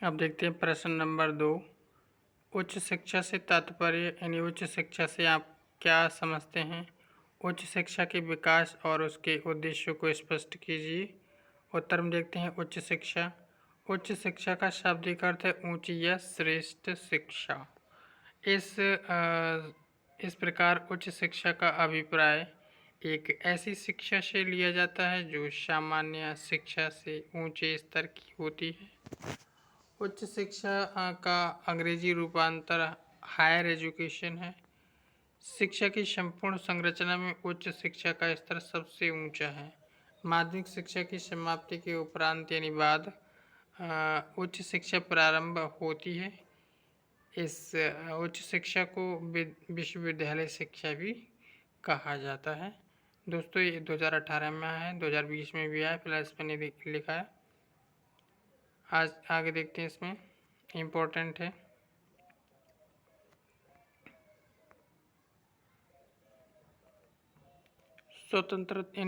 अब देखते हैं प्रश्न नंबर 2। उच्च शिक्षा से तात्पर्य यानी उच्च शिक्षा से आप क्या समझते हैं? उच्च शिक्षा के विकास और उसके उद्देश्यों को स्पष्ट कीजिए। उत्तर में देखते हैं उच्च शिक्षा। उच्च शिक्षा का शाब्दिक अर्थ है ऊंची या श्रेष्ठ शिक्षा। इस प्रकार उच्च शिक्षा का अभिप्राय एक ऐसी शिक्षा से लिया जाता है जो सामान्य शिक्षा से ऊंचे स्तर की होती है। उच्च शिक्षा का अंग्रेजी रूपांतर हायर एजुकेशन है। शिक्षा की संपूर्ण संरचना में उच्च शिक्षा का स्तर सबसे ऊंचा है। माध्यमिक शिक्षा की समाप्ति के उपरांत यानी बाद उच्च शिक्षा प्रारंभ होती है। इस उच्च शिक्षा को विश्वविद्यालय शिक्षा भी कहा जाता है। दोस्तों ये 2018 में आया है, 2020 में भी आया, फिलहाल इस पर नहीं लिखा है। आज आगे देखते हैं, इसमें इम्पोर्टेंट है।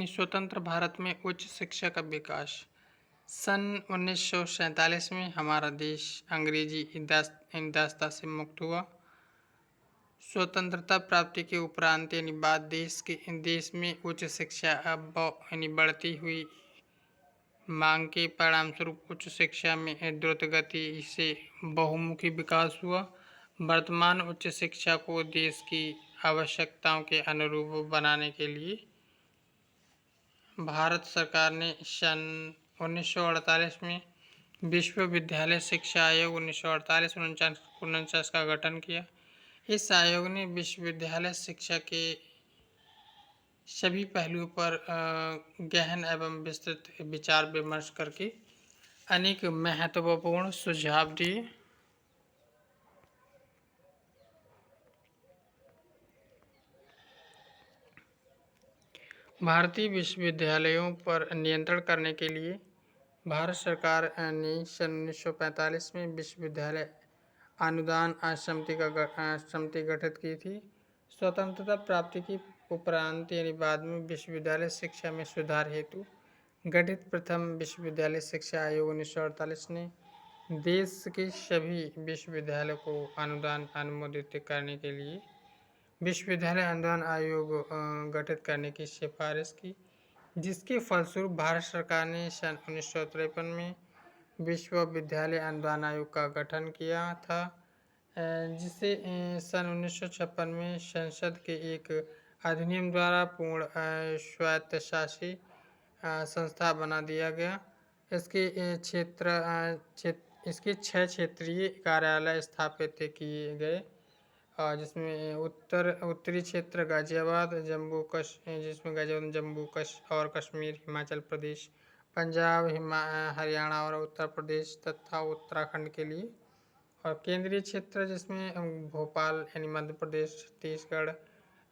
स्वतंत्र भारत में उच्च शिक्षा का विकास। सन 1947 में हमारा देश अंग्रेजी दास्ता से मुक्त हुआ। स्वतंत्रता प्राप्ति के उपरांत यानी बाद देश में उच्च शिक्षा यानी बढ़ती हुई मांग के परिणामस्वरूप उच्च शिक्षा में द्रुत गति से बहुमुखी विकास हुआ। वर्तमान उच्च शिक्षा को देश की आवश्यकताओं के अनुरूप बनाने के लिए भारत सरकार ने सन 1948 में विश्वविद्यालय शिक्षा आयोग 1948-49 का गठन किया। इस आयोग ने विश्वविद्यालय शिक्षा के सभी पहलुओं पर गहन एवं विस्तृत विचार विमर्श करके अनेक महत्वपूर्ण सुझाव दिए। भारतीय विश्वविद्यालयों पर नियंत्रण करने के लिए भारत सरकार ने सन 1945 में विश्वविद्यालय अनुदान समिति गठित की थी। स्वतंत्रता प्राप्ति की उपरांत यानी बाद में विश्वविद्यालय शिक्षा में सुधार हेतु गठित प्रथम विश्वविद्यालय शिक्षा आयोग 1948 ने देश के सभी विश्वविद्यालयों को अनुदान अनुमोदित करने के लिए विश्वविद्यालय अनुदान आयोग गठित करने की सिफारिश की, जिसके फलस्वरूप भारत सरकार ने सन 1953 में विश्वविद्यालय अनुदान आयोग का गठन किया था, जिसे सन 1956 में संसद के एक अधिनियम द्वारा पूर्ण स्वायत्तशासी संस्था बना दिया गया। इसके 6 क्षेत्रीय कार्यालय स्थापित किए गए, जिसमें उत्तरी क्षेत्र गाजियाबाद जिसमें गाजियाबाद जम्मू और कश्मीर, हिमाचल प्रदेश, पंजाब, हरियाणा और उत्तर प्रदेश तथा उत्तराखंड के लिए, और केंद्रीय क्षेत्र जिसमें भोपाल यानी मध्य प्रदेश, छत्तीसगढ़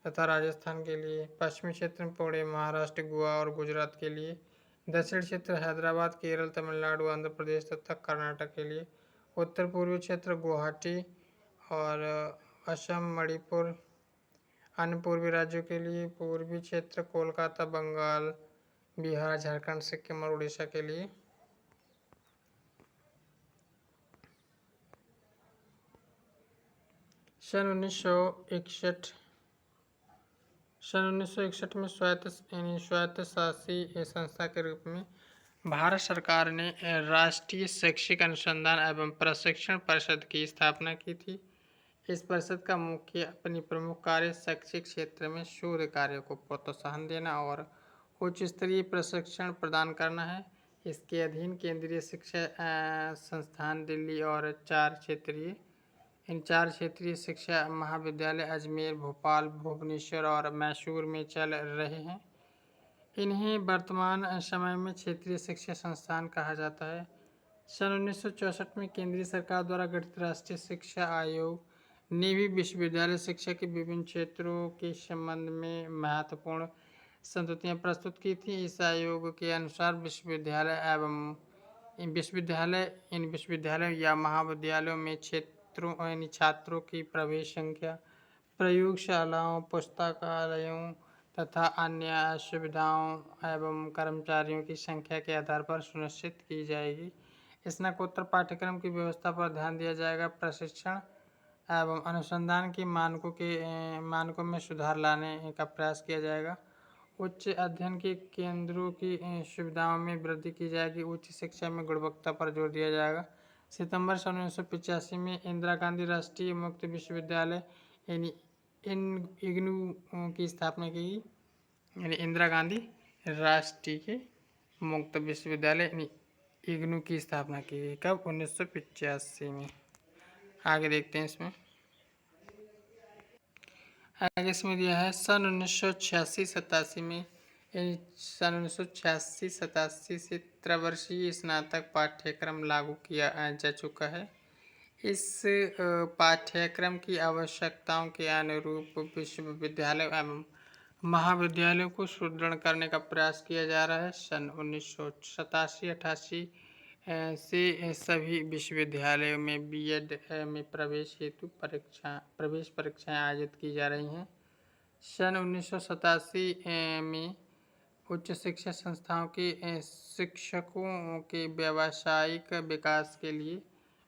तथा राजस्थान के लिए, पश्चिमी क्षेत्र में पुणे, महाराष्ट्र, गोवा और गुजरात के लिए, दक्षिण क्षेत्र हैदराबाद, केरल, तमिलनाडु, आंध्र प्रदेश तथा कर्नाटक के लिए, उत्तर पूर्वी क्षेत्र गुवाहाटी और असम, मणिपुर अन्य पूर्वी राज्यों के लिए, पूर्वी क्षेत्र कोलकाता, बंगाल, बिहार, झारखंड, सिक्किम और उड़ीसा के लिए। सन 1961 में स्वायत्तशासी संस्था के रूप में भारत सरकार ने राष्ट्रीय शैक्षिक अनुसंधान एवं प्रशिक्षण परिषद की स्थापना की थी। इस परिषद का मुख्य अपनी प्रमुख कार्य शैक्षिक क्षेत्र में शोध कार्य को प्रोत्साहन देना और उच्च स्तरीय प्रशिक्षण प्रदान करना है। इसके अधीन केंद्रीय शिक्षा संस्थान दिल्ली और 4 क्षेत्रीय शिक्षा महाविद्यालय अजमेर, भोपाल, भुवनेश्वर और मैसूर में चल रहे हैं। इन्हें वर्तमान समय में क्षेत्रीय शिक्षा संस्थान कहा जाता है। सन 1964 में केंद्रीय सरकार द्वारा गठित राष्ट्रीय शिक्षा आयोग ने भी विश्वविद्यालय शिक्षा के विभिन्न क्षेत्रों के संबंध में महत्वपूर्ण संस्तुतियाँ प्रस्तुत की थी। इस आयोग के अनुसार इन विश्वविद्यालयों या महाविद्यालयों में छात्रों की प्रवेश संख्या, प्रयोगशालाओं, पुस्तकालयों तथा अन्य सुविधाओं एवं कर्मचारियों की संख्या के आधार पर सुनिश्चित की जाएगी। स्नातकोत्तर पाठ्यक्रम की व्यवस्था पर ध्यान दिया जाएगा। प्रशिक्षण एवं अनुसंधान की मानकों में सुधार लाने का प्रयास किया जाएगा। उच्च अध्ययन के केंद्रों की सुविधाओं में वृद्धि की जाएगी। उच्च शिक्षा में गुणवत्ता पर जोर दिया जाएगा। सितंबर सन 1985 में इंदिरा गांधी राष्ट्रीय मुक्त विश्वविद्यालय यानी इग्नू की स्थापना की गई। यानी इंदिरा गांधी राष्ट्रीय मुक्त विश्वविद्यालय यानी इग्नू की स्थापना की गई। कब? 1985 में। आगे देखते हैं इसमें। आगे इसमें दिया है सन 1986-87 में सन 1986-87 से त्रैवर्षीय स्नातक पाठ्यक्रम लागू किया जा चुका है। इस पाठ्यक्रम की आवश्यकताओं के अनुरूप विश्वविद्यालय एवं महाविद्यालयों को सुदृढ़ करने का प्रयास किया जा रहा है। सन 1987-88 से सभी विश्वविद्यालयों में बीएड में प्रवेश हेतु प्रवेश परीक्षाएं आयोजित की जा रही हैं। सन 1987 में उच्च शिक्षा संस्थाओं के शिक्षकों के व्यावसायिक विकास के लिए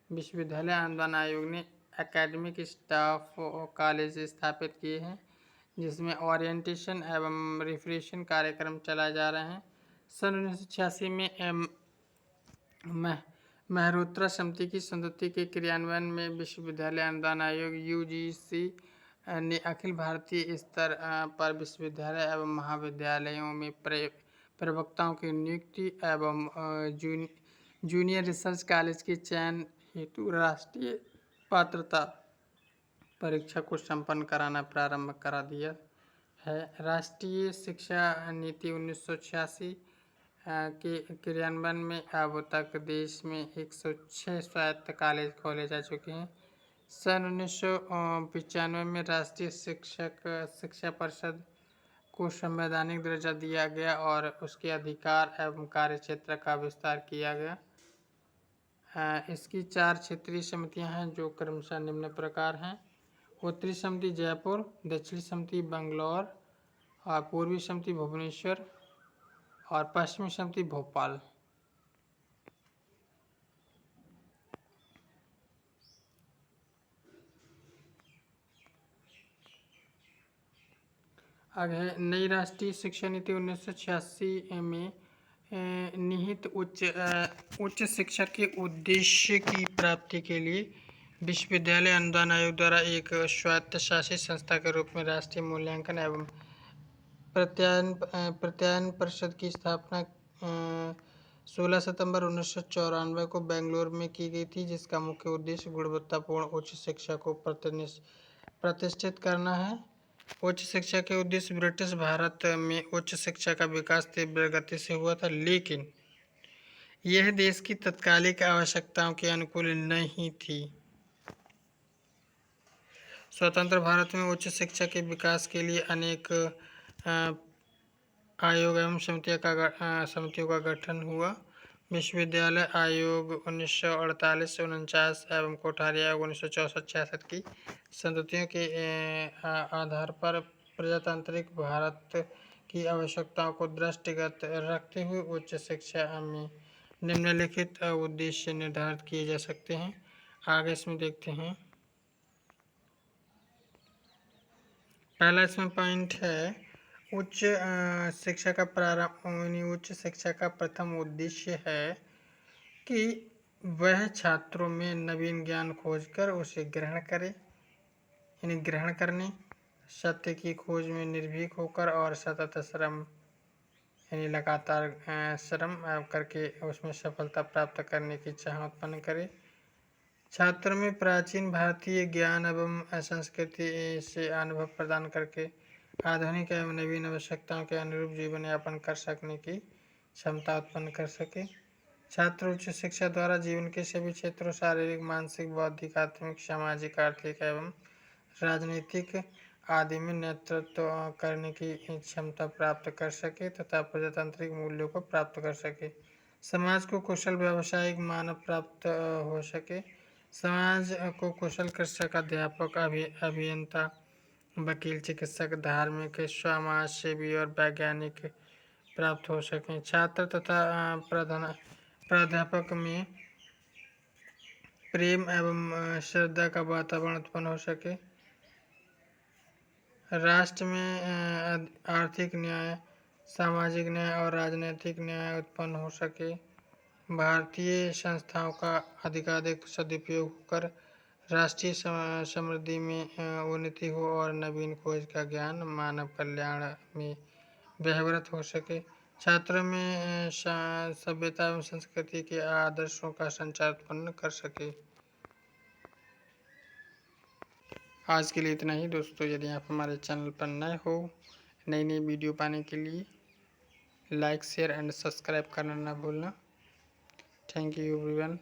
विश्वविद्यालय अनुदान आयोग ने एकेडमिक स्टाफ कॉलेज स्थापित किए हैं, जिसमें ओरिएंटेशन एवं रिफ्रेशन कार्यक्रम चलाए जा रहे हैं। सन 1986 में मेहरोत्रा समिति की संस्तुति के क्रियान्वयन में विश्वविद्यालय अनुदान आयोग यूजीसी ने अखिल भारतीय स्तर पर विश्वविद्यालय एवं महाविद्यालयों में प्रवक्ताओं की नियुक्ति एवं जूनियर रिसर्च कॉलेज के चयन हेतु राष्ट्रीय पात्रता परीक्षा को संपन्न कराना प्रारंभ करा दिया है। राष्ट्रीय शिक्षा नीति 1986 के क्रियान्वयन में अब तक देश में 106 स्वायत्त कॉलेज खोले जा चुके हैं। सन 1995 में राष्ट्रीय शिक्षा परिषद को संवैधानिक दर्जा दिया गया और उसके अधिकार एवं कार्यक्षेत्र का विस्तार किया गया। इसकी 4 क्षेत्रीय समितियां हैं जो क्रमशः निम्न प्रकार हैं। उत्तरी समिति जयपुर, दक्षिणी समिति बंगलौर और पूर्वी समिति भुवनेश्वर और पश्चिमी समिति भोपाल। आगे नई राष्ट्रीय शिक्षा नीति 1986 में निहित उच्च शिक्षा के उद्देश्य की प्राप्ति के लिए विश्वविद्यालय अनुदान आयोग द्वारा एक स्वायत्तशासित संस्था के रूप में राष्ट्रीय मूल्यांकन एवं प्रत्यायन परिषद की स्थापना 16 सितंबर 1994 को बेंगलुरु में की गई थी, जिसका मुख्य उद्देश्य गुणवत्तापूर्ण उच्च शिक्षा को प्रतिष्ठित करना है। उच्च शिक्षा के उद्देश्य ब्रिटिश भारत में उच्च शिक्षा का विकास तीव्र गति से हुआ था, लेकिन यह देश की तत्कालिक आवश्यकताओं के अनुकूल नहीं थी। स्वतंत्र भारत में उच्च शिक्षा के विकास के लिए अनेक आयोग एवं समितियों का गठन हुआ। विश्वविद्यालय आयोग 1948-49 एवं कोठारी आयोग 1964-66 की संस्तुतियों के आधार पर प्रजातांत्रिक भारत की आवश्यकताओं को दृष्टिगत रखते हुए उच्च शिक्षा में निम्नलिखित उद्देश्य निर्धारित किए जा सकते हैं। आगे इसमें देखते हैं। पहला इसमें पॉइंट है उच्च शिक्षा का प्रथम उद्देश्य है कि वह छात्रों में नवीन ज्ञान खोजकर उसे ग्रहण करे, यानी ग्रहण करने, सत्य की खोज में निर्भीक होकर और सतत श्रम यानी लगातार श्रम करके उसमें सफलता प्राप्त करने की चाह उत्पन्न करे। छात्रों में प्राचीन भारतीय ज्ञान एवं संस्कृति से अनुभव प्रदान करके आधुनिक एवं नवीन आवश्यकताओं के अनुरूप जीवन यापन कर सकने की क्षमता उत्पन्न कर सके। छात्र उच्च शिक्षा द्वारा जीवन के सभी क्षेत्रों शारीरिक, मानसिक, बौद्धिक, आत्मिक, सामाजिक, आर्थिक एवं राजनीतिक आदि में नेतृत्व करने की क्षमता प्राप्त कर सके तथा प्रजातांत्रिक मूल्यों को प्राप्त कर सके। समाज को कुशल व्यावसायिक मानव प्राप्त हो सके। समाज को कुशल कृषक, अध्यापक, अभियंता, वकील, चिकित्सक, धार्मिक, समाजसेवी और वैज्ञानिक प्राप्त हो सकें। छात्र तथा प्राध्यापक में प्रेम एवं श्रद्धा का वातावरण उत्पन्न हो सके। राष्ट्र में आर्थिक न्याय, सामाजिक न्याय और राजनीतिक न्याय उत्पन्न हो सके। भारतीय संस्थाओं का अधिकाधिक सदुपयोग होकर राष्ट्रीय समृद्धि में उन्नति हो और नवीन खोज का ज्ञान मानव कल्याण में व्यवहृत हो सके। छात्रों में सभ्यता एवं संस्कृति के आदर्शों का संचार उत्पन्न कर सके। आज के लिए इतना ही दोस्तों। यदि आप हमारे चैनल पर नए हो, नई नई वीडियो पाने के लिए लाइक, शेयर एंड सब्सक्राइब करना ना भूलना। Thank you everyone.